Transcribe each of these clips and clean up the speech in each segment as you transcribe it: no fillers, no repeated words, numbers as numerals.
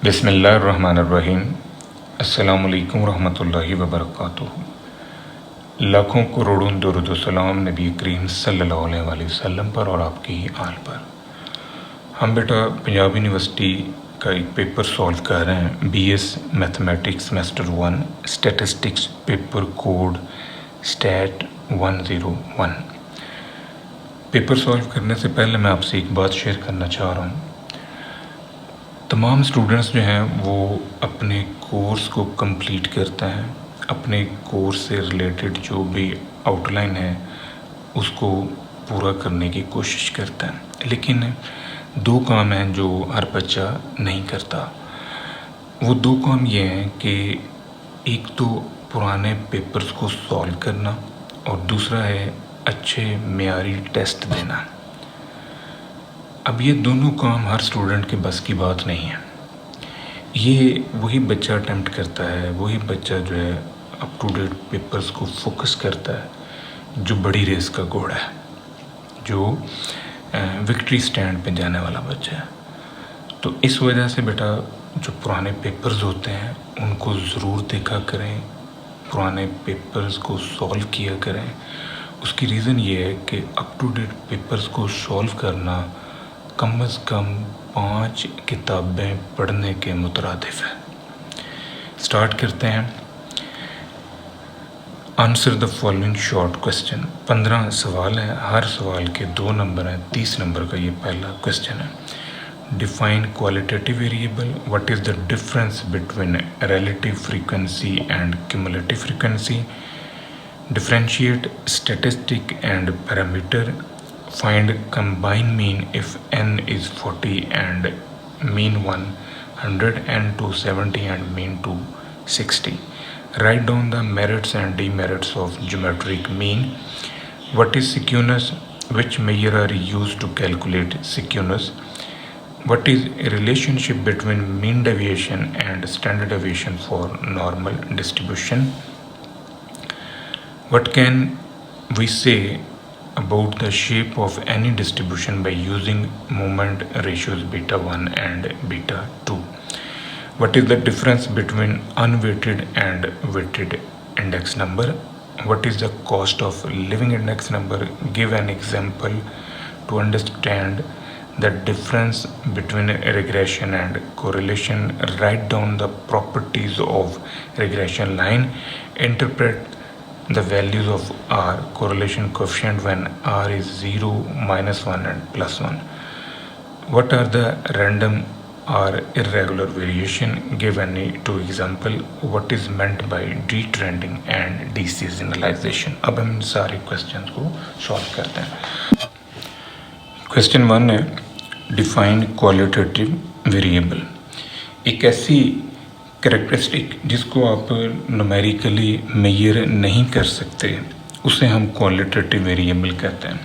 बिस्मिल्लाहिर्रहमानिर्रहीम। अस्सलामुअलैकुम रहमतुल्लाहि वबरकातुहू। लाखों करोड़ों दुरूद व सलाम नबी करीम सल्लल्लाहु अलैहि वसल्लम पर और आपकी आल पर। हम बेटा पंजाब यूनिवर्सिटी का एक पेपर सॉल्व कर रहे हैं, BS mathematics semester 1 statistics paper code stat 101। Paper solve करने से पहले मैं आपसे एक बात शेयर करना चाह रहा हूँ। तमाम स्टूडेंट्स जो हैं वो अपने कोर्स को कंप्लीट करते हैं, अपने कोर्स से रिलेटेड जो भी आउटलाइन है उसको पूरा करने की कोशिश करता है, लेकिन दो काम हैं जो हर बच्चा नहीं करता। वो दो काम ये हैं कि एक तो पुराने पेपर्स को सॉल्व करना और दूसरा है अच्छे मेयारी टेस्ट देना। अब ये दोनों काम हर स्टूडेंट के बस की बात नहीं है। ये वही बच्चा अटेम्प्ट करता है, वही बच्चा जो है अप टू डेट पेपर्स को फोकस करता है जो बड़ी रेस का घोड़ा है, जो विक्ट्री स्टैंड पे जाने वाला बच्चा है। तो इस वजह से बेटा जो पुराने पेपर्स होते हैं उनको ज़रूर देखा करें, पुराने पेपर्स को सॉल्व किया करें। उसकी रीज़न ये है कि अप टू डेट पेपर्स को सॉल्व करना कम से कम 5 किताबें पढ़ने के मुतरादिफ है। स्टार्ट करते हैं। Answer the following short question. 15 सवाल हैं, हर सवाल के 2 नंबर हैं। 30 नंबर का ये पहला क्वेश्चन है। Define qualitative variable. What is the difference between relative frequency and cumulative frequency. Differentiate statistic and parameter. Find combined mean if n is 40 and mean 100 and 270 and mean 260. Write down the merits and demerits of geometric mean. What is skewness? Which measure are used to calculate skewness? What is a relationship between mean deviation and standard deviation for normal distribution? What can we say about the shape of any distribution by using moment ratios beta 1 and beta 2? What is the difference between unweighted and weighted index number? What is the cost of living index number? Give an example to understand the difference between regression and correlation. Write down the properties of regression line. Interpret the values of R correlation coefficient when R is 0, -1 and +1. What are the random or irregular variation? Give any 2 example. What is meant by detrending and deseasonalization? अब हम सारे questions को solve करते हैं। Question 1 है define qualitative variable. एक ऐसी characteristic जिसको आप न्यूमेरिकली मेजर नहीं कर सकते उसे हम क्वालिटेटिव वेरिएबल कहते हैं।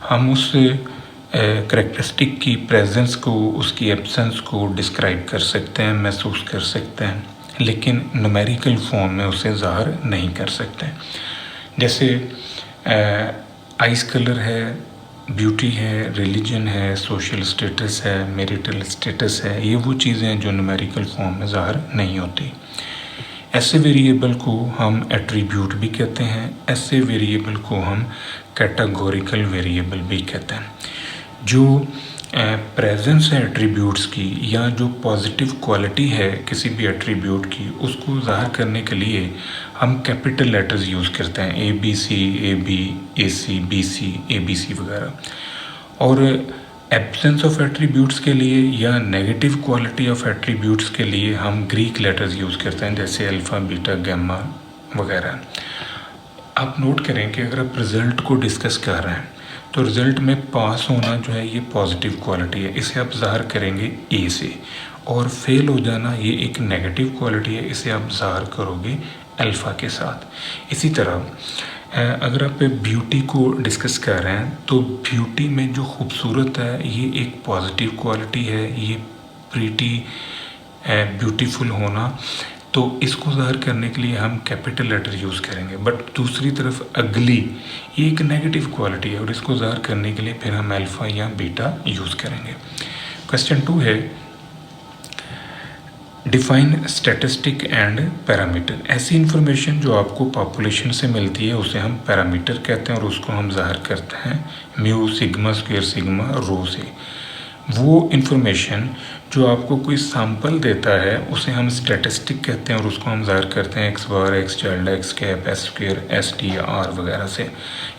हम उस कैरेक्टरिस्टिक की प्रेजेंस को, उसकी एब्सेंस को डिस्क्राइब कर सकते हैं, महसूस कर सकते हैं, लेकिन न्यूमेरिकल फॉर्म में उसे ज़ाहिर नहीं कर सकते। जैसे आइस कलर है, ब्यूटी है, रिलीजन है, सोशल स्टेटस है, मैरिटल स्टेटस है, ये वो चीज़ें हैं जो न्यूमेरिकल फॉर्म में ज़ाहिर नहीं होती। ऐसे वेरिएबल को हम एट्रीब्यूट भी कहते हैं, ऐसे वेरिएबल को हम कैटेगोरिकल वेरिएबल भी कहते हैं। जो प्रेजेंस है एट्रीब्यूट्स की या जो पॉजिटिव क्वालिटी है किसी भी एट्रीब्यूट की, उसको ज़ाहिर करने के लिए हम कैपिटल लेटर्स यूज़ करते हैं, ABC, AB, AC, BC, ABC वगैरह। और एब्सेंस ऑफ एट्रीब्यूट्स के लिए या नेगेटिव क्वालिटी ऑफ एट्रीब्यूट्स के लिए हम ग्रीक लेटर्स यूज़ करते हैं, जैसे अल्फ़ा, बीटा, गामा वगैरह। आप नोट करें कि अगर आप रिज़ल्ट को डिस्कस कर रहे हैं तो रिज़ल्ट में पास होना जो है ये पॉजिटिव क्वालिटी है, इसे आप ज़ाहिर करेंगे A से, और फेल हो जाना ये एक नेगेटिव क्वालिटी है, इसे आप ज़ाहिर करोगे अल्फ़ा के साथ। इसी तरह अगर आप ब्यूटी को डिस्कस कर रहे हैं तो ब्यूटी में जो खूबसूरत है ये एक पॉजिटिव क्वालिटी है, ये प्रीटी ब्यूटीफुल होना, तो इसको ज़ाहिर करने के लिए हम कैपिटल लेटर यूज़ करेंगे। बट दूसरी तरफ अगली ये एक नेगेटिव क्वालिटी है और इसको ज़ाहिर करने के लिए फिर हम अल्फ़ा या बीटा यूज़ करेंगे। क्वेश्चन 2 है डिफाइन स्टैटिस्टिक एंड पैरामीटर। ऐसी इन्फॉर्मेशन जो आपको पॉपुलेशन से मिलती है उसे हम पैरामीटर कहते हैं और उसको हम ज़ाहिर करते हैं म्यू सिग्मा स्क्वायर सिग्मा रो से। वो इन्फॉर्मेशन जो आपको कोई सैंपल देता है उसे हम स्टैटिस्टिक कहते हैं और उसको हम ज़ाहिर करते हैं x bar x child x cap s square s t r वगैरह से।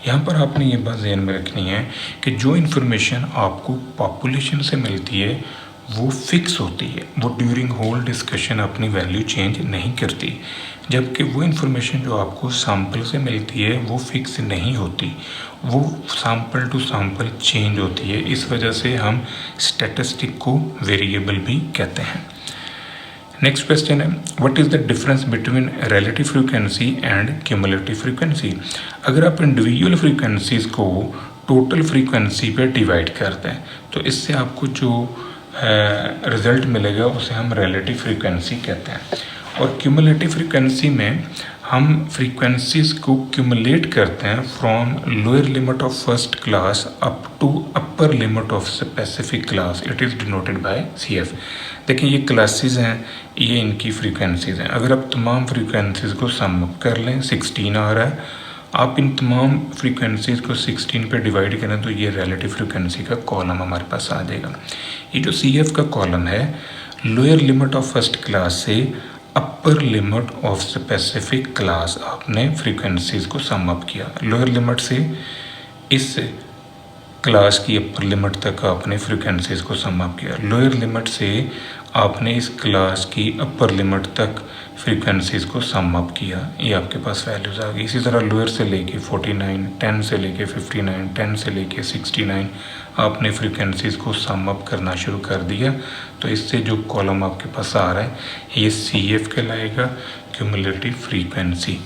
यहाँ पर आपने ये बात ध्यान में रखनी है कि जो इन्फॉर्मेशन आपको पॉपुलेशन से मिलती है वो फिक्स होती है, वो ड्यूरिंग होल डिस्कशन अपनी वैल्यू चेंज नहीं करती, जबकि वो इन्फॉर्मेशन जो आपको सैंपल से मिलती है वो फिक्स नहीं होती, वो सैंपल टू सैंपल चेंज होती है। इस वजह से हम स्टैटिस्टिक को वेरिएबल भी कहते हैं। नेक्स्ट क्वेश्चन है what is the difference between relative frequency and cumulative frequency. अगर आप इंडिविजुअल फ्रीक्वेंसीज को टोटल फ्रीक्वेंसी पे डिवाइड करते हैं तो इससे आपको जो रिज़ल्ट मिलेगा उसे हम रिलेटिव फ्रीक्वेंसी कहते हैं। और क्यूमुलेटिव फ्रीक्वेंसी में हम फ्रीक्वेंसीज को क्यूमुलेट करते हैं from lower limit of first class up to upper limit of specific class, it is denoted by CF। देखिए ये क्लासेस हैं, ये इनकी फ्रीक्वेंसीज हैं। अगर आप तमाम फ्रीक्वेंसीज को सम अप कर लें 16 आ रहा है, आप इन तमाम फ्रीक्वेंसीज को 16 पे डिवाइड करें तो ये रिलेटिव फ्रीक्वेंसी का कॉलम हमारे पास आ जाएगा। ये जो CF का कॉलम है lower limit of first class से upper limit of specific class आपने फ्रीक्वेंसीज को सम अप किया। लोअर लिमिट से इस क्लास की अपर लिमिट तक आपने फ्रीक्वेंसीज को सम अप किया। लोअर लिमिट से आपने इस क्लास की अपर लिमिट तक फ्रीक्वेंसीज को सम अप किया, ये आपके पास वैल्यूज़ आ गई। इसी तरह लोअर से लेके 49, 10 से लेके 59, 10 से लेके 69 आपने फ्रीक्वेंसीज को सम अप करना शुरू कर दिया, तो इससे जो कॉलम आपके पास आ रहा है ये CF कहलाएगा, क्यूमुलेटिव फ्रीक्वेंसी।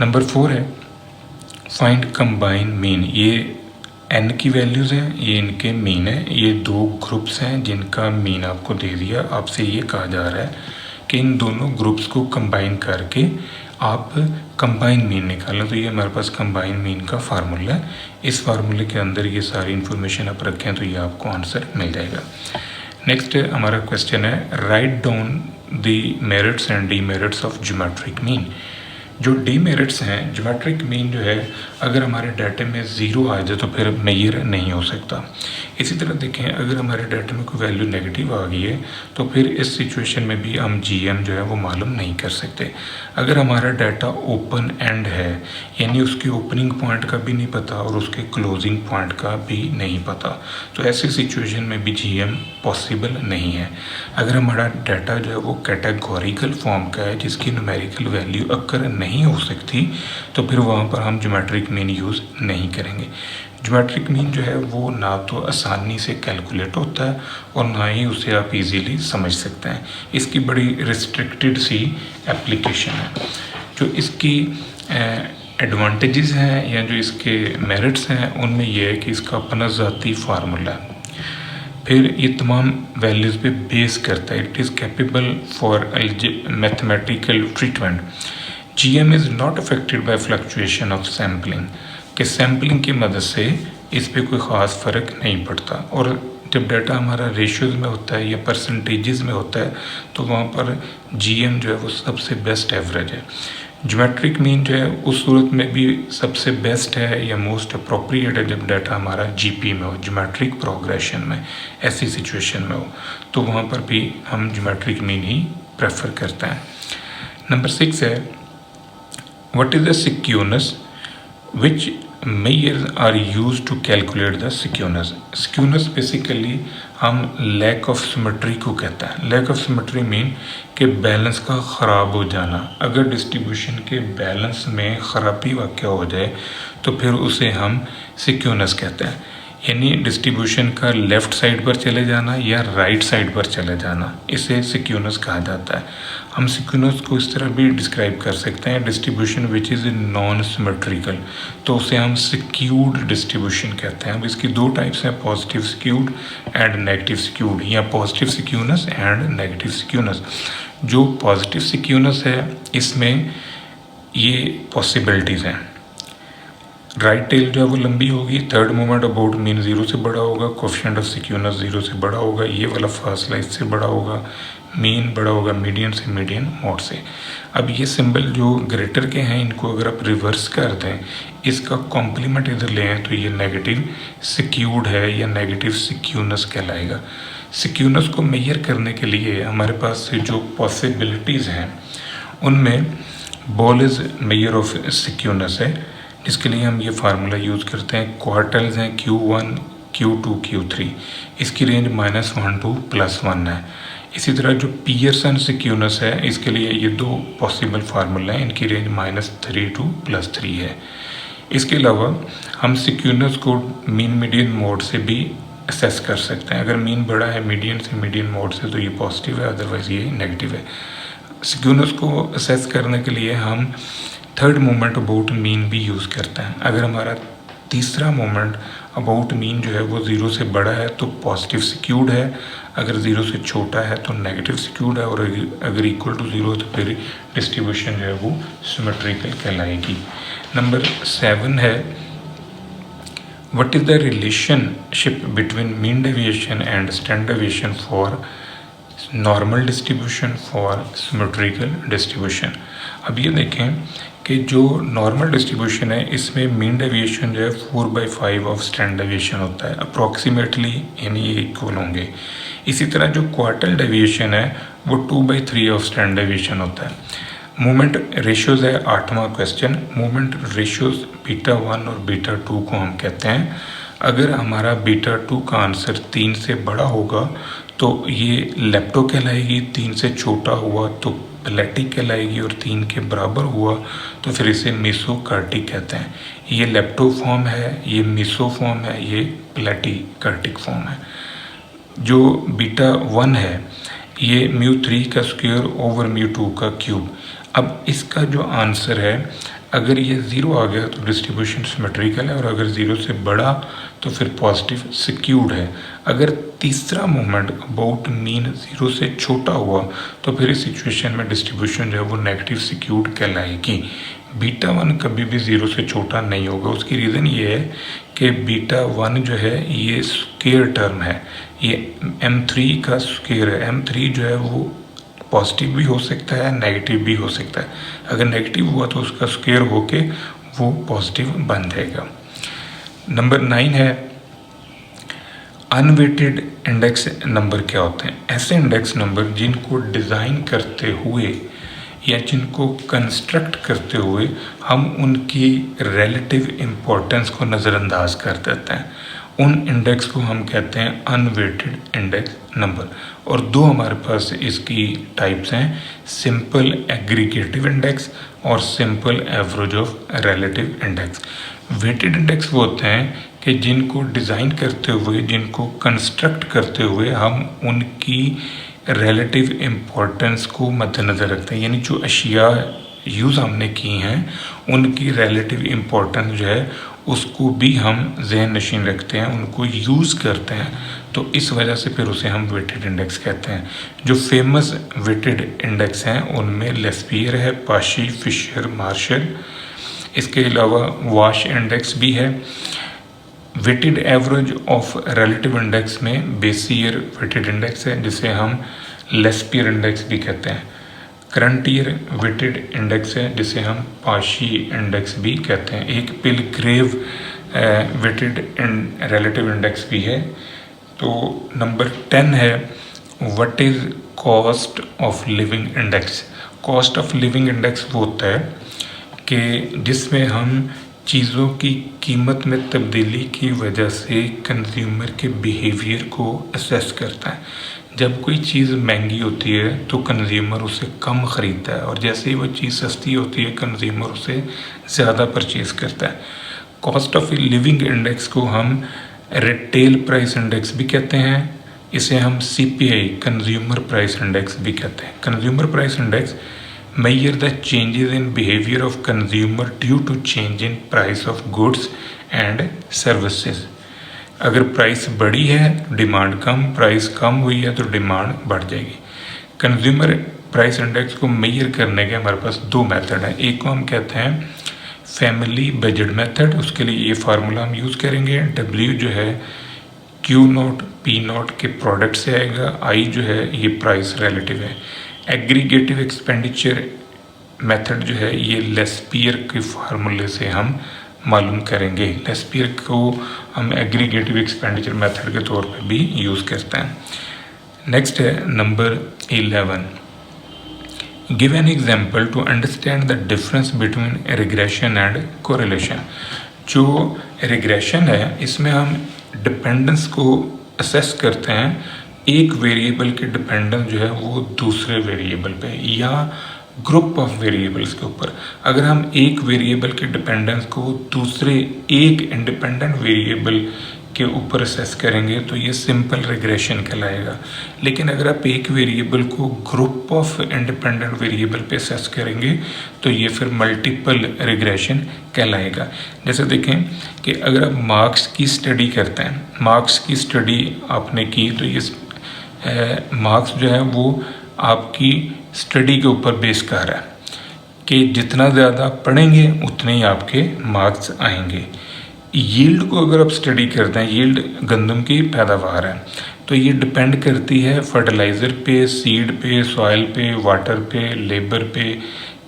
नंबर 4 है फाइंड कंबाइन मीन। ये n की वैल्यूज़ हैं, ये इनके मीन है। ये दो ग्रुप्स हैं जिनका मीन आपको दे दिया, आपसे ये कहा जा रहा है कि इन दोनों ग्रुप्स को कंबाइन करके आप कंबाइन मीन निकालें। तो ये हमारे पास कंबाइन मीन का फार्मूला है। इस फार्मूले के अंदर ये सारी इन्फॉर्मेशन आप रखें तो ये आपको आंसर मिल जाएगा। नेक्स्ट हमारा क्वेश्चन है write down the merits and demerits of geometric mean. जो डीमेरिट्स हैं, ज्योमेट्रिक मीन जो है अगर हमारे डाटे में 0 आ जाए तो फिर मेजर नहीं हो सकता। इसी तरह देखें अगर हमारे डाटे में कोई वैल्यू नेगेटिव आ गई है तो फिर इस सिचुएशन में भी हम GM जो है वो मालूम नहीं कर सकते। अगर हमारा डाटा ओपन एंड है यानी उसके ओपनिंग पॉइंट का भी नहीं पता और उसके क्लोजिंग पॉइंट का भी नहीं पता, तो ऐसी सिचुएशन में भी GM पॉसिबल नहीं है। अगर हमारा डाटा जो है वो कैटेगोरिकल फॉर्म का है जिसकी न्यूमेरिकल वैल्यू अक्कर नहीं हो सकती तो फिर वहाँ पर हम ज्योमेट्रिक मीन यूज़ नहीं करेंगे। ज्योमेट्रिक मीन जो है वो ना तो आसानी से कैलकुलेट होता है और ना ही उसे आप इजीली समझ सकते हैं। इसकी बड़ी रिस्ट्रिक्टेड सी एप्लीकेशन है। जो इसकी एडवांटेजेस हैं या जो इसके मेरिट्स हैं उनमें यह है कि इसका अपना ज़ाती फार्मूला है, फिर ये तमाम वैल्यूज़ पे बेस करता है। It is capable for mathematical treatment. GM is not affected by fluctuation of sampling, कि सैम्पलिंग की मदद से इस पर कोई ख़ास फ़र्क नहीं पड़ता। और जब डाटा हमारा रेशियोज़ में होता है या परसेंटेजेस में होता है तो वहाँ पर GM जो है वो सबसे बेस्ट एवरेज है। ज्योमेट्रिक मीन जो है उस सूरत में भी सबसे बेस्ट है या मोस्ट अप्रोप्रिएट है जब डाटा हमारा GP में हो, ज्योमेट्रिक प्रोग्रेशन में, ऐसी सिचुएशन में हो, तो वहाँ पर भी हम ज्योमेट्रिक मीन ही प्रेफर करते हैं। नंबर 6 है what is the skewness which measures are used to calculate the skewness। skewness basically हम लैक ऑफ सिमेट्री को कहता है। लैक ऑफ सिमेट्री मीन कि बैलेंस का ख़राब हो जाना। अगर डिस्ट्रीब्यूशन के बैलेंस में ख़राबी वाक़या हो जाए तो फिर उसे हम स्क्यूनेस कहते हैं, यानी डिस्ट्रीब्यूशन का लेफ़्ट साइड पर चले जाना या राइट साइड पर चले जाना, इसे स्क्यूनेस कहा जाता है। हम स्क्यूनेस को इस तरह भी डिस्क्राइब कर सकते हैं distribution which is non symmetrical, तो उसे हम स्क्यूड डिस्ट्रीब्यूशन कहते हैं। अब इसकी दो टाइप्स हैं, positive skewed and negative skewed, या positive skewness and negative skewness. जो पॉजिटिव स्क्यूनेस है इसमें ये पॉसिबिलिटीज़ हैं। राइट टेल जो है वो लंबी होगी, थर्ड मोमेंट अबाउट मीन 0 से बड़ा होगा, कोफिशिएंट ऑफ सिक्यूनेस 0 से बड़ा होगा, ये वाला फासला इससे बड़ा होगा, मीन बड़ा होगा मीडियन से, मीडियन मोड से। अब ये सिंबल जो ग्रेटर के हैं इनको अगर आप रिवर्स कर दें, इसका कॉम्प्लीमेंट इधर ले आए तो ये नेगेटिव सिक्यूड है या नेगेटिव सिक्यूनेस कहलाएगा। सिक्यूनेस को मेजर करने के लिए हमारे पास जो पॉसिबिलिटीज़ हैं उनमें बॉल इज़ मेजर ऑफ सिक्यूनेस है, इसके लिए हम ये फार्मूला यूज़ करते हैं। क्वार्टल्स हैं Q1, Q2, Q3, इसकी रेंज -1 to +1 है। इसी तरह जो पियर्सन सिक्यूनेस है इसके लिए ये दो पॉसिबल फार्मूला हैं, इनकी रेंज -3 to +3 है। इसके अलावा हम सिक्यूनेस को मीन मीडियन मोड से भी असेस कर सकते हैं। अगर मीन बड़ा है मीडियन से, मीडियन मोड से, तो ये पॉजिटिव है, अदरवाइज़ ये नेगेटिव है। सिक्यूनेस को असेस करने के लिए हम थर्ड मोमेंट अबाउट मीन भी यूज़ करते हैं। अगर हमारा तीसरा मोमेंट अबाउट मीन जो है वो 0 से बड़ा है तो पॉजिटिव सिक्यूड है, अगर 0 से छोटा है तो नेगेटिव सिक्यूड है, और अगर इक्वल टू 0 तो फिर डिस्ट्रीब्यूशन जो है वो सिमेट्रिकल कहलाएगी। नंबर 7 है, what is the relationship between mean deviation and standard deviation for normal distribution for symmetrical distribution. अब ये देखें कि जो नॉर्मल डिस्ट्रीब्यूशन है इसमें मीन डेविएशन जो है 4/5 ऑफ स्टैंडर्ड डेविएशन होता है, अप्रॉक्सीमेटली, यानी ये इक्वल होंगे। इसी तरह जो क्वार्टल डेविएशन है वो 2/3 ऑफ स्टैंडर्ड डेविएशन होता है। मोमेंट रेशियोज है 8वां क्वेश्चन। मोमेंट रेशियोज β1 और β2 को हम कहते हैं। अगर हमारा β2 का आंसर 3 से बड़ा होगा तो ये लेप्टो कहलाएगी, 3 से छोटा हुआ तो प्लेटिक कहलाएगी, और 3 के बराबर हुआ तो फिर इसे मेसोकार्टिक कहते हैं। ये लेप्टो फॉर्म है, ये मेसो फॉर्म है, ये प्लेटिकार्टिक फॉर्म है। जो β1 है ये μ3 का स्क्वायर ओवर μ2 का क्यूब। अब इसका जो आंसर है, अगर ये 0 आ गया तो डिस्ट्रीब्यूशन सिमेट्रिकल है, और अगर 0 से बड़ा तो फिर पॉजिटिव सिक्यूड है। अगर तीसरा मोमेंट अबाउट मीन 0 से छोटा हुआ तो फिर इस सिचुएशन में डिस्ट्रीब्यूशन जो है वो नेगेटिव सिक्यूड कहलाएगी। β1 कभी भी 0 से छोटा नहीं होगा। उसकी रीज़न ये है कि β1 जो है ये स्क्वायर टर्म है, ये m3 का स्क्वायर है। m3 जो है वो पॉजिटिव भी हो सकता है, नेगेटिव भी हो सकता है। अगर नेगेटिव हुआ तो उसका स्क्वायर होके वो पॉजिटिव बन जाएगा। नंबर 9 है, अनवेटेड इंडेक्स नंबर क्या होते हैं? ऐसे इंडेक्स नंबर जिनको डिज़ाइन करते हुए या जिनको कंस्ट्रक्ट करते हुए हम उनकी रिलेटिव इम्पोर्टेंस को नज़रअंदाज कर देते हैं, उन इंडेक्स को हम कहते हैं अनवेटेड इंडेक्स नंबर। और दो हमारे पास इसकी टाइप्स हैं, सिंपल एग्रीगेटिव इंडेक्स और simple average of relative index. Weighted index वो होते हैं कि जिनको डिज़ाइन करते हुए, जिनको कंस्ट्रक्ट करते हुए हम उनकी रिलेटिव इम्पोर्टेंस को मद्देनज़र रखते हैं, यानी जो अशिया यूज़ हमने की हैं उनकी रिलेटिव इम्पोर्टेंस जो है उसको भी हम ज़हन नशीन रखते हैं, उनको यूज़ करते हैं, तो इस वजह से फिर उसे हम वेटेड इंडेक्स कहते हैं। जो फेमस वेटेड इंडेक्स हैं उनमें लेस्पियर है, पाशी, फिशर, मार्शल। इसके अलावा वाश इंडेक्स भी है। Weighted average of relative index में बेसियर वेटेड इंडेक्स है, जिसे हम लेस्पियर इंडेक्स भी कहते हैं। करंट ईयर वेटेड इंडेक्स है, जिसे हम पाशी इंडेक्स भी कहते हैं। एक पिलग्रेव वेटेड रिलेटिव इंडेक्स भी है। तो नंबर 10 है, what is cost of living index? Cost of living index वो होता है कि जिसमें हम चीज़ों की कीमत में तब्दीली की वजह से कंज्यूमर के बिहेवियर को असेस करता है। जब कोई चीज़ महंगी होती है तो कंज्यूमर उसे कम ख़रीदता है, और जैसे ही वो चीज़ सस्ती होती है कंज्यूमर उसे ज़्यादा परचेज़ करता है। कॉस्ट ऑफ लिविंग इंडेक्स को हम रिटेल प्राइस इंडेक्स भी कहते हैं, इसे हम CPI कंज्यूमर प्राइस इंडेक्स भी कहते हैं। Consumer price index measure the changes in behavior of consumer due to change in price of goods and services। अगर प्राइस बढ़ी है डिमांड कम, प्राइस कम हुई है तो डिमांड बढ़ जाएगी। कंज्यूमर प्राइस इंडेक्स को मेजर करने के हमारे पास दो मेथड हैं। एक को हम कहते हैं फैमिली बजट मेथड, उसके लिए ये फार्मूला हम यूज़ करेंगे। W जो है Q0 P0 के प्रोडक्ट से आएगा। I जो है ये प्राइस रिलेटिव है। एग्रीगेटिव एक्सपेंडिचर मेथड जो है ये लेस्पियर के फार्मूले से हम मालूम करेंगे। लेस्पियर को हम एग्रीगेटिव एक्सपेंडिचर मेथड के तौर पे भी यूज़ करते हैं। नेक्स्ट है number 11, give an example to understand the difference between regression and correlation. जो रिग्रेशन है इसमें हम डिपेंडेंस को असेस करते हैं, एक वेरिएबल के डिपेंडेंस जो है वो दूसरे वेरिएबल पे या ग्रुप ऑफ वेरिएबल्स के ऊपर। अगर हम एक वेरिएबल के डिपेंडेंस को दूसरे एक इंडिपेंडेंट वेरिएबल के ऊपर असेस करेंगे तो ये सिंपल रिग्रेशन कहलाएगा। लेकिन अगर आप एक वेरिएबल को ग्रुप ऑफ इंडिपेंडेंट वेरिएबल पे असेस करेंगे तो ये फिर मल्टीपल रिग्रेशन कहलाएगा। जैसे देखें कि अगर आप मार्क्स की स्टडी करते हैं, मार्क्स की स्टडी आपने की तो ये मार्क्स जो है वो आपकी स्टडी के ऊपर बेस कर रहा है कि जितना ज़्यादा पढ़ेंगे उतने ही आपके मार्क्स आएंगे। यील्ड को अगर आप स्टडी करते हैं, यील्ड गंदम की पैदावार है, तो ये डिपेंड करती है फर्टिलाइज़र पे, सीड पे, सॉइल पे, वाटर पे, लेबर पे,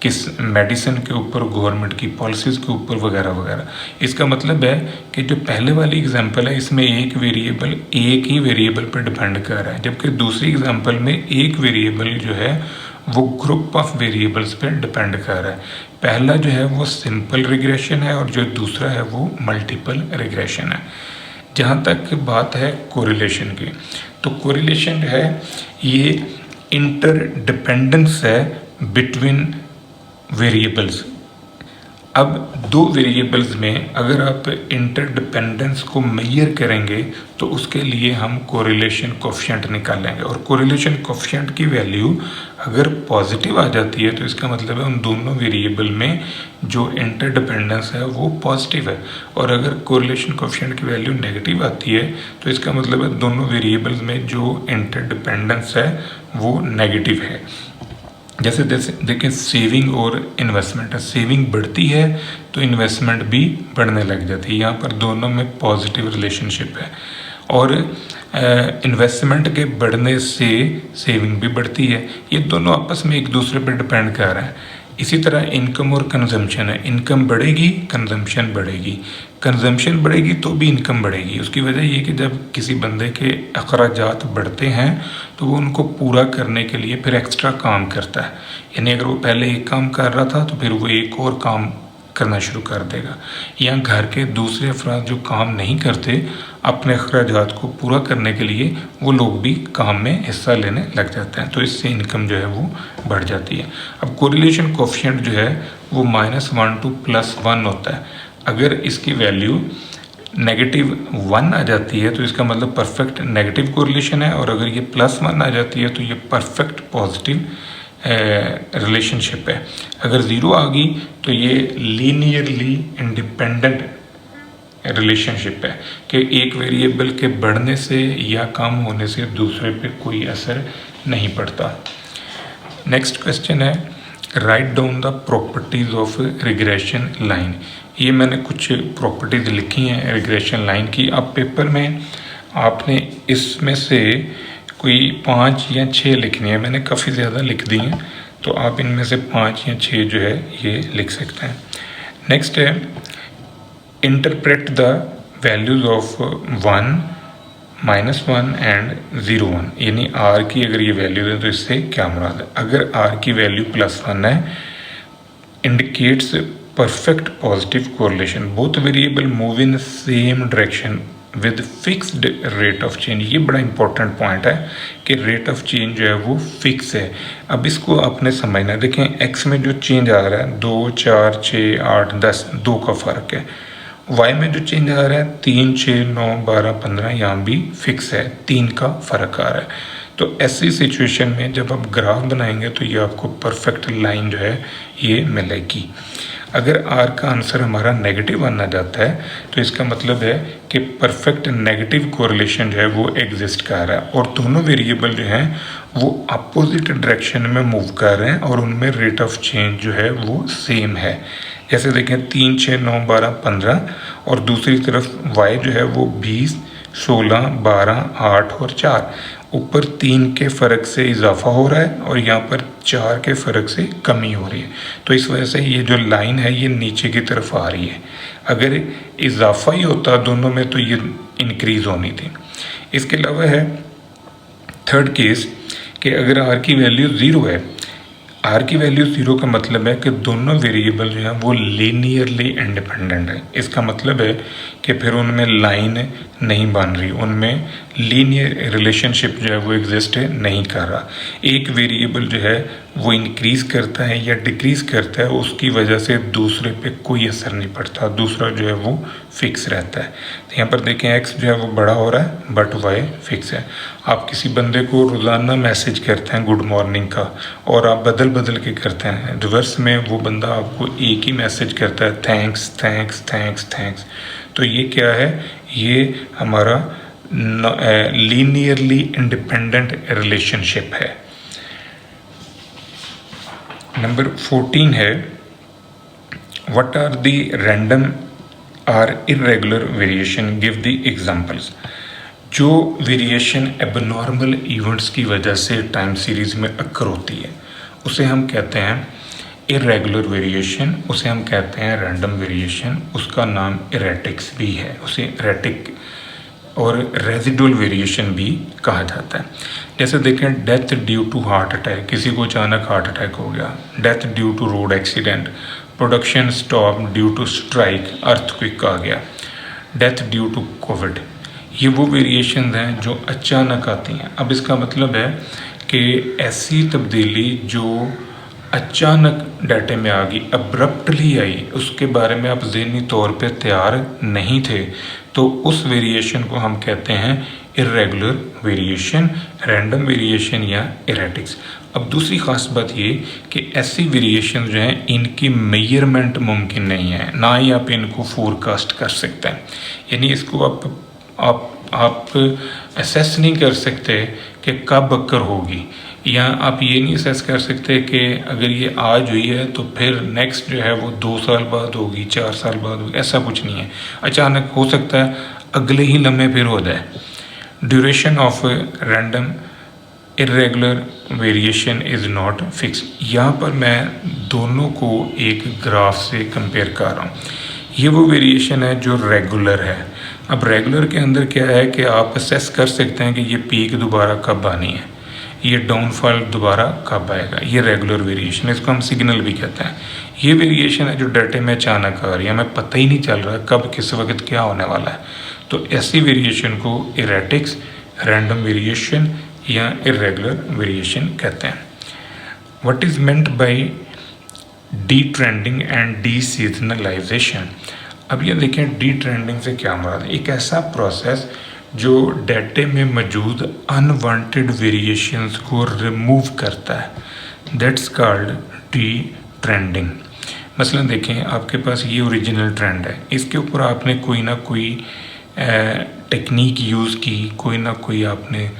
किस मेडिसिन के ऊपर, गवर्नमेंट की पॉलिसीज़ के ऊपर वगैरह वगैरह। इसका मतलब है कि जो पहले वाली एग्जांपल है इसमें एक वेरिएबल एक ही वेरिएबल पर डिपेंड कर रहा है, जबकि दूसरी एग्जांपल में एक वेरिएबल जो है वो ग्रुप ऑफ वेरिएबल्स पे डिपेंड कर रहा है। पहला जो है वो सिंपल रिग्रेशन है और जो दूसरा है वो मल्टीपल रिग्रेशन है। जहाँ तक बात है कोरिलेशन की, तो कोरिलेशन है ये इंटरडिपेंडेंस है बिटवीन वेरिएबल्स। अब दो वेरिएबल्स में अगर आप इंटरडिपेंडेंस को मेजर करेंगे तो उसके लिए हम कोरिलेशन कोफिशिएंट निकालेंगे, और कोरिलेशन कोफिशिएंट की वैल्यू अगर पॉजिटिव आ जाती है तो इसका मतलब है उन दोनों वेरिएबल में जो इंटरडिपेंडेंस है वो पॉजिटिव है, और अगर कोरिलेशन कोफिशिएंट की वैल्यू नेगेटिव आती है तो इसका मतलब है दोनों वेरिएबल्स में जो इंटरडिपेंडेंस है वो नेगेटिव है। जैसे देखें सेविंग और इन्वेस्टमेंट है, सेविंग बढ़ती है तो इन्वेस्टमेंट भी बढ़ने लग जाती है, यहाँ पर दोनों में पॉजिटिव रिलेशनशिप है, और इन्वेस्टमेंट के बढ़ने से सेविंग भी बढ़ती है। ये दोनों आपस में एक दूसरे पर डिपेंड कर रहे हैं। इसी तरह इनकम और कंजम्पशन है, इनकम बढ़ेगी कंजम्पशन बढ़ेगी, कंजम्पशन बढ़ेगी तो भी इनकम बढ़ेगी। उसकी वजह ये कि जब किसी बंदे के अखराजात बढ़ते हैं तो वो उनको पूरा करने के लिए फिर एक्स्ट्रा काम करता है, यानी अगर वो पहले एक काम कर रहा था तो फिर वो एक और काम करना शुरू कर देगा, या घर के दूसरे अफराद जो काम नहीं करते अपने अखराजात को पूरा करने के लिए वो लोग भी काम में हिस्सा लेने लग जाते हैं, तो इससे इनकम जो है वो बढ़ जाती है। अब कोरिलेशन कोफिशिएंट जो है वो -1 to +1 होता है। अगर इसकी वैल्यू -1 आ जाती है तो इसका मतलब परफेक्ट नेगेटिव कोरिलेशन है, और अगर ये +1 आ जाती है तो ये परफेक्ट पॉजिटिव रिलेशनशिप है। अगर 0 आ गई तो ये लीनियरली इंडिपेंडेंट रिलेशनशिप है कि एक वेरिएबल के बढ़ने से या कम होने से दूसरे पे कोई असर नहीं पड़ता। नेक्स्ट क्वेश्चन है write down the properties of regression line. ये मैंने कुछ प्रॉपर्टीज लिखी हैं रिग्रेशन लाइन की। अब पेपर में आपने इसमें से कोई 5 या 6 लिखनी है, मैंने काफ़ी ज़्यादा लिख दी हैं, तो आप इनमें से 5 या 6 जो है ये लिख सकते हैं। नेक्स्ट है interpret the values of 1, -1 and 0, 1, यानी r की अगर ये वैल्यू है तो इससे क्या मुराद है। अगर r की वैल्यू +1 है indicates perfect positive correlation, both variable move in same direction with fixed rate of change. ये बड़ा इंपॉर्टेंट पॉइंट है कि रेट ऑफ चेंज जो है वो फिक्स है। अब इसको आपने समझना है। देखें x में जो चेंज आ रहा है 2, 4, 6, 8, 10, 2 का फ़र्क है। y में जो चेंज आ रहा है 3, 6, 9, 12, 15, यहाँ भी फिक्स है, 3 का फ़र्क आ रहा है। तो ऐसी सिचुएशन में जब आप ग्राफ बनाएंगे तो ये आपको परफेक्ट लाइन जो है ये मिलेगी। अगर r का आंसर हमारा -1 आ जाता है तो इसका मतलब है कि परफेक्ट नेगेटिव कोरिलेशन जो है वो एग्जिस्ट कर रहा है, और दोनों वेरिएबल जो हैं वो अपोजिट डायरेक्शन में मूव कर रहे हैं और उनमें रेट ऑफ चेंज जो है वो सेम है। जैसे देखें 3, 6, 9, 12, 15 और दूसरी तरफ y जो है वो 20, 16, 12, 8 और 4। ऊपर 3 के फ़र्क से इजाफा हो रहा है और यहाँ पर 4 के फ़र्क से कमी हो रही है। तो इस वजह से ये जो लाइन है ये नीचे की तरफ आ रही है। अगर इजाफा ही होता दोनों में तो ये इंक्रीज़ होनी थी। इसके अलावा है थर्ड केस कि अगर r की वैल्यू 0 है, r की वैल्यू 0 का मतलब है कि दोनों वेरिएबल जो हैं वो लीनियरली इंडिपेंडेंट है। इसका मतलब है कि फिर उनमें लाइन नहीं बन रही, उनमें लीनियर रिलेशनशिप जो है वो एग्जिस्ट नहीं कर रहा। एक वेरिएबल जो है वो इंक्रीज़ करता है या डिक्रीज़ करता है, उसकी वजह से दूसरे पे कोई असर नहीं पड़ता, दूसरा जो है वो फिक्स रहता है। तो यहाँ पर देखें x जो है वो बड़ा हो रहा है बट y फिक्स है। आप किसी बंदे को रोज़ाना मैसेज करते हैं गुड मॉर्निंग का और आप बदल बदल के करते हैं, रिवर्स में वो बंदा आपको एक ही मैसेज करता है थैंक्स थैंक्स थैंक्स थैंक्स। तो ये क्या है, ये हमारा लीनियरली इंडिपेंडेंट रिलेशनशिप है। नंबर 14 है what are the random or irregular variation, give the examples. जो वेरिएशन एबनॉर्मल इवेंट्स की वजह से टाइम सीरीज में अक्कर होती है उसे हम कहते हैं इरेगुलर वेरिएशन, उसे हम कहते हैं रैंडम वेरिएशन, उसका नाम इरेटिक्स भी है, उसे इरेटिक और रेजिडुअल वेरिएशन भी कहा जाता है। जैसे देखें death due to heart attack, किसी को अचानक हार्ट अटैक हो गया, death due to road accident, production stop due to strike, earthquake आ गया, डेथ ड्यू टू कोविड। ये वो वेरिएशन हैं जो अचानक आती हैं। अब इसका मतलब है कि ऐसी तब्दीली जो अचानक डाटे में आ गई, अब्रप्टली आई, उसके बारे में आप ज़हनी तौर पे तैयार नहीं थे, तो उस वेरिएशन को हम कहते हैं इरेगुलर वेरिएशन, रैंडम वेरिएशन या इरेटिक्स। अब दूसरी ख़ास बात ये कि ऐसी वेरिएशन जो हैं इनकी मेजरमेंट मुमकिन नहीं है, ना ही आप इनको फोरकास्ट कर सकते हैं। यानी इसको आप असेस नहीं कर सकते कि कब अक्कर होगी, या आप ये नहीं असेस कर सकते कि अगर ये आज हुई है तो फिर नेक्स्ट जो है वो 2 साल बाद होगी, 4 साल बाद होगी, ऐसा कुछ नहीं है। अचानक हो सकता है अगले ही लम्हे फिर हो जाए। Duration of random irregular variation is not fix. यहाँ पर मैं दोनों को एक ग्राफ से कंपेयर कर रहा हूँ। ये वो वेरिएशन है जो रेगुलर है। अब रेगुलर के अंदर क्या है कि आप असेस कर सकते हैं कि ये पीक दोबारा कब आनी है, ये डाउनफॉल दोबारा कब आएगा, ये रेगुलर वेरिएशन, इसको हम सिग्नल भी कहते हैं। ये वेरिएशन है जो डाटे में अचानक आ रही है, हमें पता ही नहीं चल रहा कब किस वक्त क्या होने वाला है। तो ऐसी वेरिएशन को इरेटिक्स, रैंडम वेरिएशन या इरेगुलर वेरिएशन कहते हैं। What is meant by detrending and deseasonalisation. अब ये देखें डी ट्रेंडिंग से क्या मुराद है, एक ऐसा प्रोसेस जो डाटे में मौजूद अनवांटेड वेरिएशंस को रिमूव करता है, दैट्स कॉल्ड डी ट्रेंडिंग। मसलन देखें आपके पास ये ओरिजिनल ट्रेंड है, इसके ऊपर आपने कोई ना कोई टेक्निक यूज़ की, कोई ना कोई आपने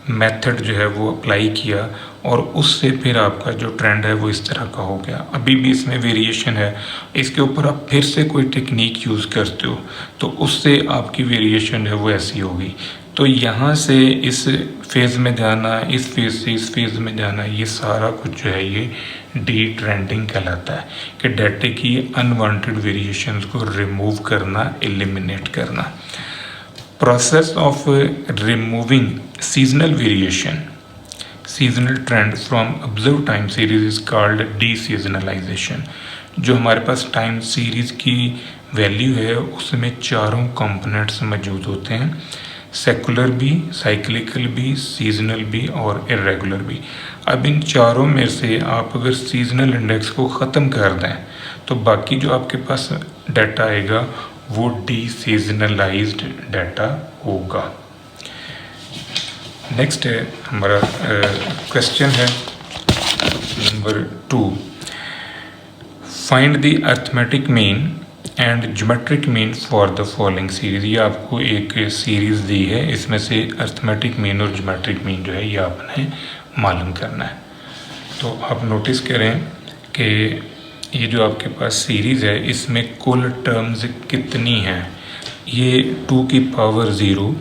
मेथड जो है वो अप्लाई किया और उससे फिर आपका जो ट्रेंड है वो इस तरह का हो गया। अभी भी इसमें वेरिएशन है, इसके ऊपर आप फिर से कोई टेक्निक यूज़ करते हो तो उससे आपकी वेरिएशन है वो ऐसी होगी। तो यहाँ से इस फेज़ में जाना, इस फेज़ से इस फेज़ में जाना, ये सारा कुछ जो है ये डी ट्रेंडिंग कहलाता है कि डाटे की अनवांटेड वेरिएशंस को रिमूव करना, एलिमिनेट करना। Process of removing seasonal variation, seasonal trend from observed time series is called deseasonalization। जो हमारे पास टाइम सीरीज की वैल्यू है उसमें चारों कंपोनेंट्स मौजूद होते हैं, सेकुलर भी, साइक्लिकल भी, सीजनल भी और इरेगुलर भी। अब इन चारों में से आप अगर सीजनल इंडेक्स को ख़त्म कर दें तो बाकी जो आपके पास डाटा आएगा वो डीसीजनलाइज्ड डाटा होगा। नेक्स्ट है हमारा क्वेश्चन है number 2, find the arithmetic mean and geometric mean for the following series. ये आपको एक सीरीज़ दी है, इसमें से अर्थमेटिक मीन और ज्योमेट्रिक मीन जो है ये आपने मालूम करना है। तो आप नोटिस करें कि ये जो आपके पास सीरीज़ है इसमें कुल टर्म्स कितनी हैं, ये 2 की पावर 0,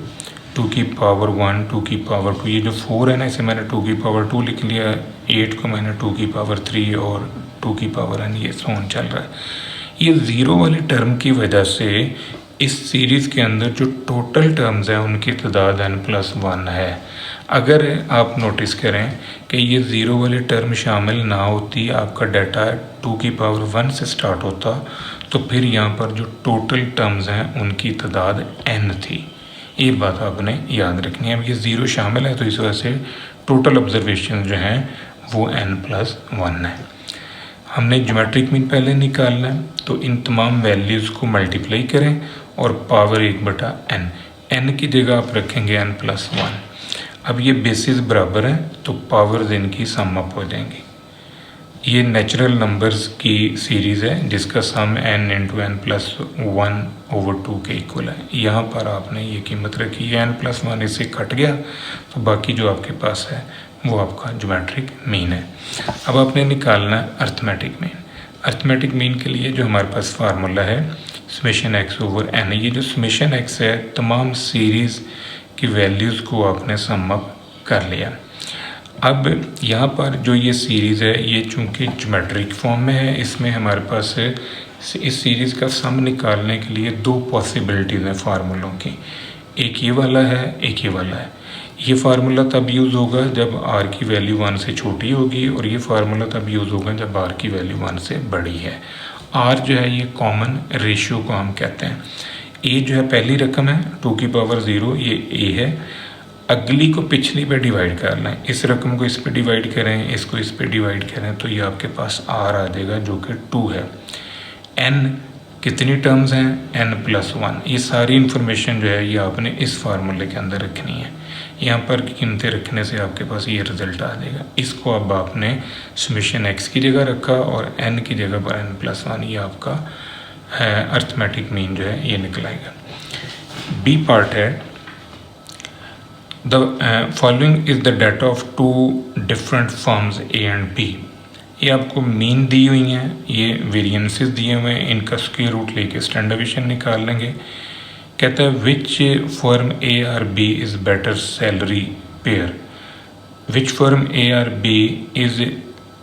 2 की पावर 1, 2 की पावर 2, ये जो 4 है ना इसे मैंने 2 की पावर 2 लिख लिया, 8 को मैंने 2 की पावर 3 और 2 की पावर n, ये सोन चल रहा है। ये ज़ीरो वाली टर्म की वजह से इस सीरीज़ के अंदर जो टोटल टर्म्स हैं उनकी तादाद n+1 है। अगर आप नोटिस करें कि ये ज़ीरो वाली टर्म शामिल ना होती, आपका डाटा 2 की पावर 1 से स्टार्ट होता, तो फिर यहाँ पर जो टोटल टर्म्स हैं उनकी तादाद n थी। ये बात आपने याद रखनी है। अब ये ज़ीरो शामिल है तो इस वजह से टोटल ऑब्जर्वेशन जो हैं वो n+1 है। हमने ज्योमेट्रिक मीन पहले निकालना है, तो इन तमाम वैल्यूज़ को मल्टीप्लाई करें और पावर 1/n, n की जगह आप रखेंगे n+1। अब ये बेसिस बराबर हैं तो पावर्स इनकी सम अप हो जाएंगी। ये नेचुरल नंबर्स की सीरीज़ है जिसका सम n × n+1/2 के इक्वल है। यहाँ पर आपने ये कीमत रखी है, n+1 इससे कट गया तो बाकी जो आपके पास है वो आपका ज्योमेट्रिक मीन है। अब आपने निकालना है अर्थमेटिक मीन। अर्थमेटिक मीन के लिए जो हमारे पास फार्मूला है समेशन x/n, ये जो समेशन x है तमाम सीरीज़ की वैल्यूज़ को आपने सम अप कर लिया। अब यहाँ पर जो ये सीरीज़ है ये चूँकि ज्योमेट्रिक फॉर्म में है, इसमें हमारे पास इस सीरीज़ का सम निकालने के लिए दो पॉसिबिलिटीज़ हैं फार्मूलों की, एक ये वाला है, एक ये वाला है। ये फार्मूला तब यूज़ होगा जब r की वैल्यू 1 से छोटी होगी और ये फार्मूला तब यूज़ होगा जब r की वैल्यू 1 से बड़ी है। r जो है ये कॉमन रेशियो को हम कहते हैं। a जो है पहली रकम है 2 की पावर 0, ये a है। अगली को पिछली पे डिवाइड करना है, इस रकम को इस पे डिवाइड करें, इसको इस पे डिवाइड करें तो ये आपके पास r आ जाएगा जो कि 2 है। n कितनी टर्म्स हैं, n+1। ये सारी इन्फॉर्मेशन जो है ये आपने इस फार्मूले के अंदर रखनी है। यहाँ पर कीमतें रखने से आपके पास ये रिजल्ट आ जाएगा। इसको अब आपने समेशन x की जगह रखा और n की जगह पर n+1, ये आपका है अर्थमेटिक मीन जो है ये निकलाएगा। बी पार्ट है the following is the data of 2 different forms a and b। ये आपको मीन दी हुई हैं, ये वेरिएंसेस दिए हुए हैं, इनका स्क्वायर रूट लेके स्टैंडर्ड डेविएशन निकाल लेंगे। कहता है which firm A or B is better salary payer, which firm A or B is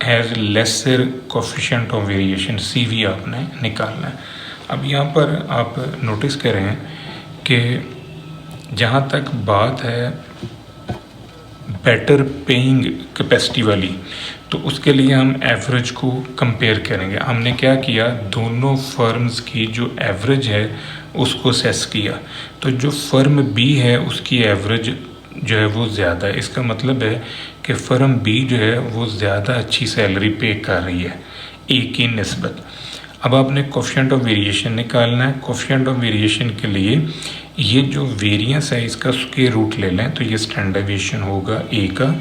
has lesser coefficient of variation, CV आपने निकालना है। अब यहाँ पर आप नोटिस करें कि जहाँ तक बात है बेटर पेइंग कैपेसिटी वाली, तो उसके लिए हम एवरेज को कंपेयर करेंगे। हमने क्या किया, दोनों फर्म्स की जो एवरेज है उसको सेस किया, तो जो फर्म बी है उसकी एवरेज जो है वो ज़्यादा है। इसका मतलब है कि फर्म बी जो है वो ज़्यादा अच्छी सैलरी पे कर रही है ए की निस्बत। अब आपने कोफिशिएंट ऑफ वेरिएशन निकालना है। कोफिशिएंट ऑफ वेरिएशन के लिए ये जो वेरिएंस है इसका स्क्वायर रूट ले लें तो ये स्टैंडर्ड डेविएशन होगा ए का,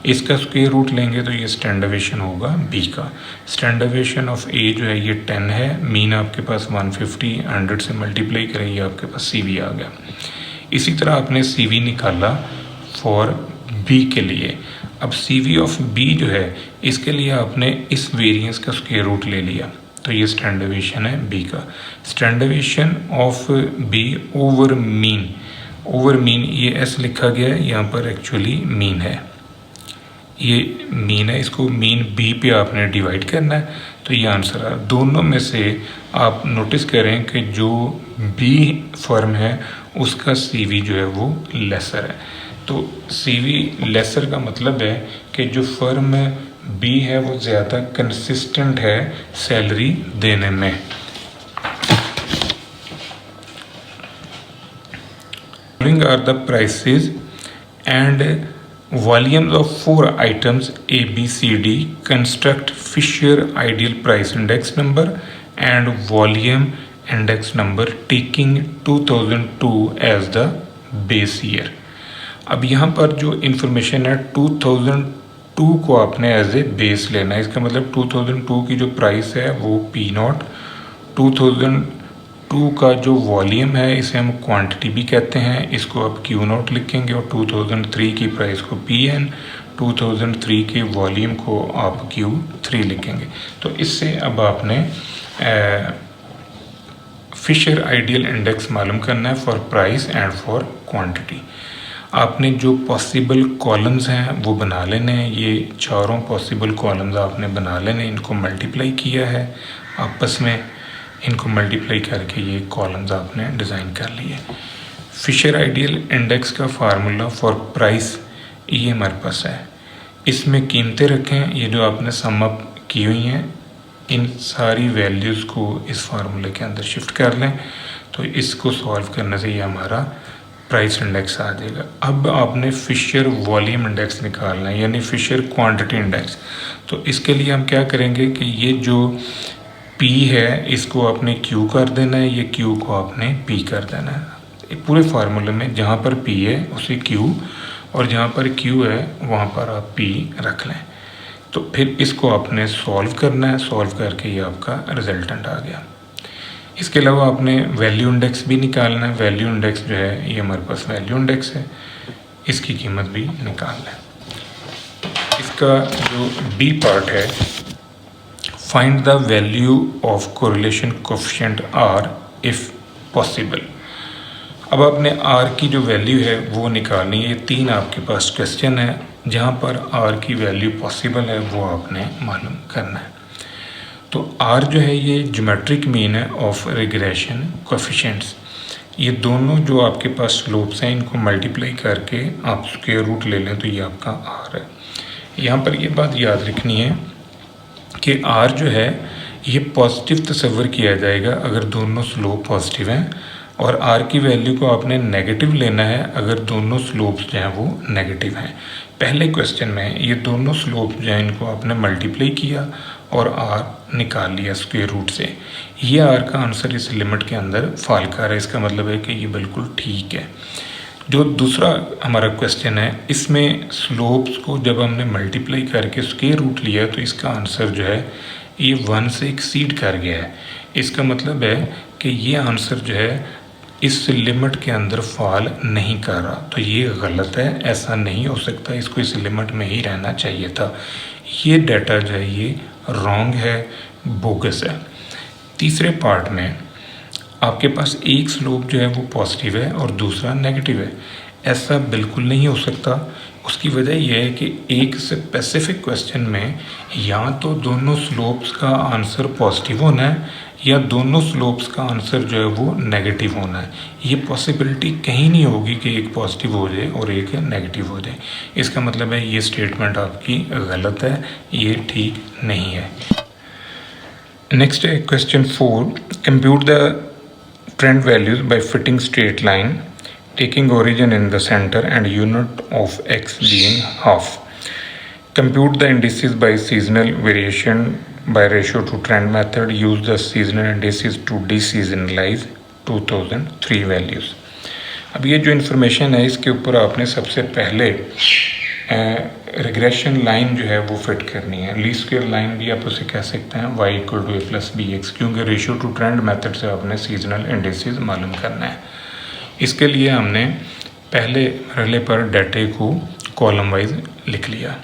इसका स्क्वायर रूट लेंगे तो ये स्टैंडर्ड डेविएशन होगा बी का। स्टैंडर्ड डेविएशन ऑफ ए जो है ये 10 है, मीन आपके पास 150, 100 से मल्टीप्लाई करें, ये आपके पास CV आ गया। इसी तरह आपने CV निकाला फॉर बी के लिए। अब CV ऑफ बी जो है इसके लिए आपने इस वेरिएंस का स्क्वायर रूट ले लिया तो ये स्टैंडर्ड डेविएशन है बी का। Standard deviation of B over mean, over mean ये एस लिखा गया है, यहाँ पर एक्चुअली मीन है, ये मीन है, इसको मीन बी पे आपने डिवाइड करना है तो ये आंसर है। दोनों में से आप नोटिस करें कि जो बी फर्म है उसका CV जो है वो लेसर है। तो CV लेसर का मतलब है कि जो फर्म बी है वो ज़्यादा कंसिस्टेंट है सैलरी देने में। Following are the prices and volumes of 4 items A, B, C, D. Construct Fisher ideal price index number and volume index number taking 2002 as the base year. अब यहाँ पर जो इन्फॉर्मेशन है 2002 को आपने एज ए बेस लेना है। इसका मतलब 2002 की जो प्राइस है वो P0, 2002 का जो वॉल्यूम है इसे हम क्वांटिटी भी कहते हैं, इसको आप Q0 लिखेंगे और 2003 की प्राइस को PN, 2003 के वॉल्यूम को आप Q3 लिखेंगे। तो इससे अब आपने फिशर आइडियल इंडेक्स मालूम करना है for price and for quantity. आपने जो पॉसिबल कॉलम्स हैं वो बना लेने हैं। ये चारों पॉसिबल कॉलम्स आपने बना लेने, इनको मल्टीप्लाई किया है आपस में, इनको मल्टीप्लाई करके ये कॉलम्स आपने डिज़ाइन कर लिए। फिशर आइडियल इंडेक्स का फार्मूला फॉर प्राइस ये हमारे पास है। इसमें कीमतें रखें, ये जो आपने सम अप की हुई हैं, इन सारी वैल्यूज़ को इस फार्मूले के अंदर शिफ्ट कर लें। तो इसको सॉल्व करने से ये हमारा प्राइस इंडेक्स आ जाएगा। अब आपने फिशर वॉल्यूम इंडेक्स निकालना है, यानी फिशर क्वांटिटी इंडेक्स। तो इसके लिए हम क्या करेंगे कि ये जो P है इसको आपने Q कर देना है, ये Q को आपने P कर देना है। पूरे फार्मूले में जहाँ पर P है उसे Q, और जहाँ पर Q है वहाँ पर आप P रख लें। तो फिर इसको आपने सॉल्व करना है, सॉल्व करके ये आपका रिजल्टेंट आ गया। इसके अलावा आपने वैल्यू इंडेक्स भी निकालना है। वैल्यू इंडेक्स जो है ये हमारे पास वैल्यू इंडेक्स है, इसकी कीमत भी निकालना है। इसका जो डी पार्ट है, find the value of correlation coefficient R if possible. अब आपने R की जो वैल्यू है वो निकालनी है। ये 3 आपके पास क्वेश्चन है, जहाँ पर R की वैल्यू पॉसिबल है वो आपने मालूम करना है। तो R जो है ये ज्योमेट्रिक मीन है ऑफ रिग्रेशन कोफिशिएंट्स। ये दोनों जो आपके पास स्लोप्स हैं इनको मल्टीप्लाई करके आप स्क्वायर रूट ले लें तो ये आपका R है। यहाँ पर ये बात याद रखनी है कि R जो है ये पॉजिटिव तस्वर किया जाएगा अगर दोनों स्लोप पॉजिटिव हैं, और R की वैल्यू को आपने नेगेटिव लेना है अगर दोनों स्लोप्स जो हैं वो नेगेटिव हैं। पहले क्वेश्चन में ये दोनों स्लोप्स जो हैं इनको आपने मल्टीप्लाई किया और R निकाल लिया स्क्वायर रूट से। ये R का आंसर इस लिमिट के अंदर फॉल कर है, इसका मतलब है कि ये बिल्कुल ठीक है। जो दूसरा हमारा क्वेश्चन है, इसमें स्लोप्स को जब हमने मल्टीप्लाई करके स्क्वायर रूट लिया तो इसका आंसर जो है ये 1 से एक्सीड कर गया है। इसका मतलब है कि ये आंसर जो है इस लिमिट के अंदर फॉल नहीं कर रहा, तो ये गलत है, ऐसा नहीं हो सकता, इसको इस लिमिट में ही रहना चाहिए था। ये डाटा जो है ये रॉन्ग है, बोगस है। तीसरे पार्ट में आपके पास एक स्लोप जो है वो पॉजिटिव है और दूसरा नेगेटिव है। ऐसा बिल्कुल नहीं हो सकता। उसकी वजह यह है कि एक स्पेसिफिक क्वेश्चन में या तो दोनों स्लोप्स का आंसर पॉजिटिव होना है या दोनों स्लोप्स का आंसर जो है वो नेगेटिव होना है। ये पॉसिबिलिटी कहीं नहीं होगी कि एक पॉजिटिव हो जाए और एक नेगेटिव हो जाए। इसका मतलब है ये स्टेटमेंट आपकी गलत है, ये ठीक नहीं है। नेक्स्ट है question 4, compute the trend values by fitting straight line taking origin in the center and unit of x being half. Compute the indices by seasonal variation by ratio to trend method. Use the seasonal indices to deseasonalize 2003 values. अब ये जो information है इसके ऊपर आपने सबसे पहले regression line जो है वो फिट करनी है। लीस्ट स्क्वायर लाइन भी आप उसे कह सकते हैं, y = a + bx, क्योंकि रेशियो टू ट्रेंड मेथड से आपने सीजनल इंडिसेस मालूम करना है। इसके लिए हमने पहले मरहले पर डाटे को कॉलम वाइज लिख लिया।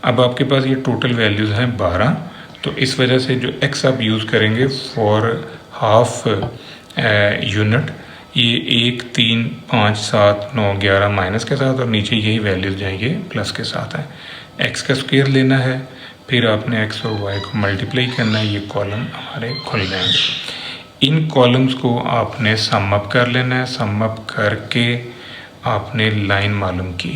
अब आपके पास ये टोटल वैल्यूज़ हैं 12, तो इस वजह से जो x आप यूज़ करेंगे फॉर हाफ यूनिट, ये 1, 3, 5, 7, 9, 11 माइनस के साथ, और नीचे यही वैल्यूज़ जाएंगे प्लस के साथ है। x का स्क्वायर लेना है, फिर आपने x और y को मल्टीप्लाई करना है, ये कॉलम हमारे खुल जाएंगे। इन कॉलम्स को आपने सम अप कर लेना है। सम अप करके आपने लाइन मालूम की।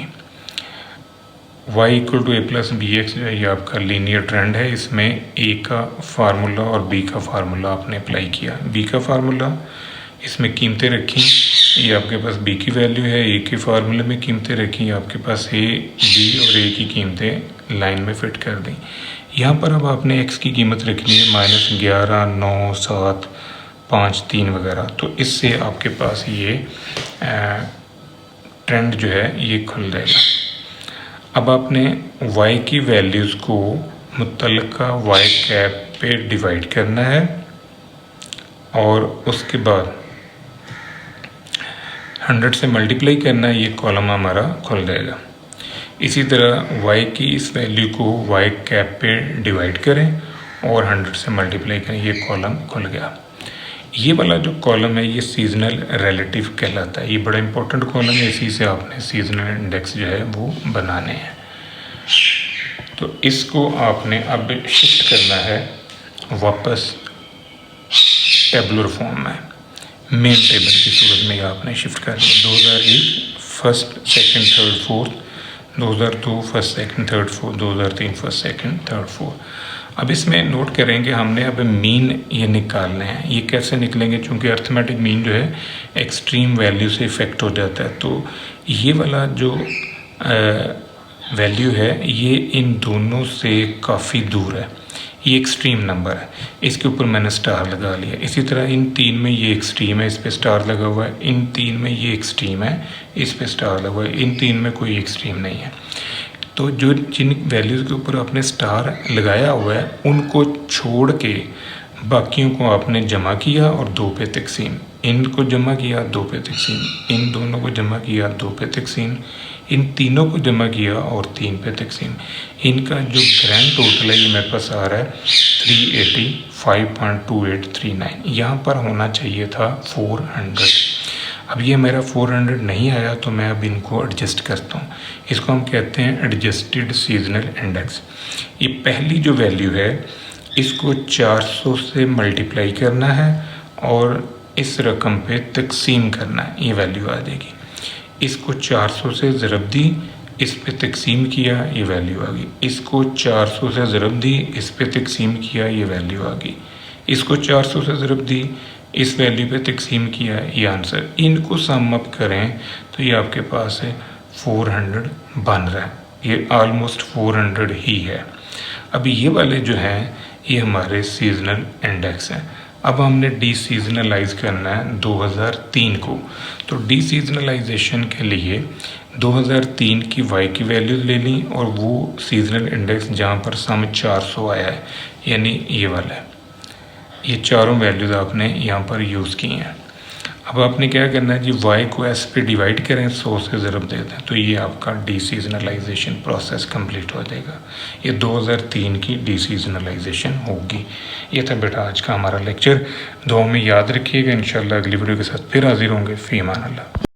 y = a + bx जो है ये आपका लीनियर ट्रेंड है। इसमें a का फार्मूला और b का फार्मूला आपने अप्लाई किया। b का फार्मूला, इसमें कीमतें रखी, ये आपके पास b की वैल्यू है, a के फार्मूले में कीमतें रखी, आपके पास a, b और a की कीमतें लाइन में फिट कर दी। यहाँ पर अब आपने x की कीमत रखनी है -11, 9, 7, 5, 3 वगैरह। तो इससे आपके पास ये ट्रेंड जो है ये खुल जाएगा। अब आपने y की वैल्यूज़ को मुतल्लिका y कैप पे डिवाइड करना है और उसके बाद 100 से मल्टीप्लाई करना है, ये कॉलम हमारा खुल जाएगा। इसी तरह y की इस वैल्यू को y कैप पे डिवाइड करें और 100 से मल्टीप्लाई करें, ये कॉलम खुल गया। ये वाला जो कॉलम है ये सीजनल रिलेटिव कहलाता है, ये बड़ा इंपॉर्टेंट कॉलम है, इसी से आपने सीजनल इंडेक्स जो है वो बनाने हैं। तो इसको आपने अब शिफ्ट करना है वापस टेबुलर फॉर्म में, मेन टेबल की सूरत में आपने शिफ्ट कर दिया। 2001 first second third fourth, 2002 first second third fourth, 2003 first second third fourth. अब इसमें नोट करेंगे हमने अब मीन ये निकालने हैं। ये कैसे निकलेंगे, चूँकि अर्थमेटिक मीन जो है एक्सट्रीम वैल्यू से इफेक्ट हो जाता है, तो ये वाला जो वैल्यू है ये इन दोनों से काफ़ी दूर है, ये एक्सट्रीम नंबर है, इसके ऊपर मैंने स्टार लगा लिया। इसी तरह इन तीन में ये एक्सट्रीम है, इस पे स्टार लगा हुआ है, इन तीन में ये एक्सट्रीम है, इस पे स्टार लगा हुआ है, इन तीन में कोई एक्सट्रीम नहीं है। तो जो जिन वैल्यूज़ के ऊपर आपने स्टार लगाया हुआ है उनको छोड़ के बाकियों को आपने जमा किया और 2 पे तकसीम, इनको जमा किया 2 पे तकसीम, इन दोनों को जमा किया 2 पे तकसीम, इन तीनों को जमा किया और 3 पे तकसीम। इनका जो ग्रैंड टोटल है ये मेरे पास आ रहा है 385.2839। यहाँ पर होना चाहिए था 400। अब ये मेरा 400 नहीं आया तो मैं अब इनको एडजस्ट करता हूँ। इसको हम कहते हैं एडजस्टेड सीजनल इंडेक्स। ये पहली जो वैल्यू है इसको 400 से मल्टीप्लाई करना है और इस रकम पे तकसीम करना है, ये वैल्यू आ जाएगी। इसको 400 से ज़रब दी, इस पे तकसीम किया, ये वैल्यू आ गई। इसको 400 से ज़रब दी, इस पे तकसीम किया, ये वैल्यू आ गई। इसको 400 से ज़रब दी, इस वैल्यू पे तकसीम किया, ये आंसर। इनको सम अप करें तो ये आपके पास है 400 बन रहा है, ये ऑलमोस्ट 400 ही है। अब ये वाले जो हैं ये हमारे सीजनल इंडेक्स हैं। अब हमने डी सीजनलाइज करना है 2003 को, तो डी सीजनलाइजेशन के लिए 2003 की वाई की वैल्यूज ले ली और वो सीजनल इंडेक्स जहाँ पर सम 400 आया है, यानी ये वाला है, ये चारों वैल्यूज़ आपने यहाँ पर यूज़ की हैं। अब आपने क्या करना है जी, y को s पे डिवाइड करें, 100 से ज़रब दे दें, तो ये आपका डी सीजनलाइजेशन प्रोसेस कंप्लीट हो जाएगा। ये 2003 की डी सीजनलाइजेशन होगी। ये था बेटा आज का हमारा लेक्चर। दुआ में याद रखिएगा, इंशाल्लाह अगली वीडियो के साथ फिर हाजिर होंगे। फ़ी अमान अल्लाह।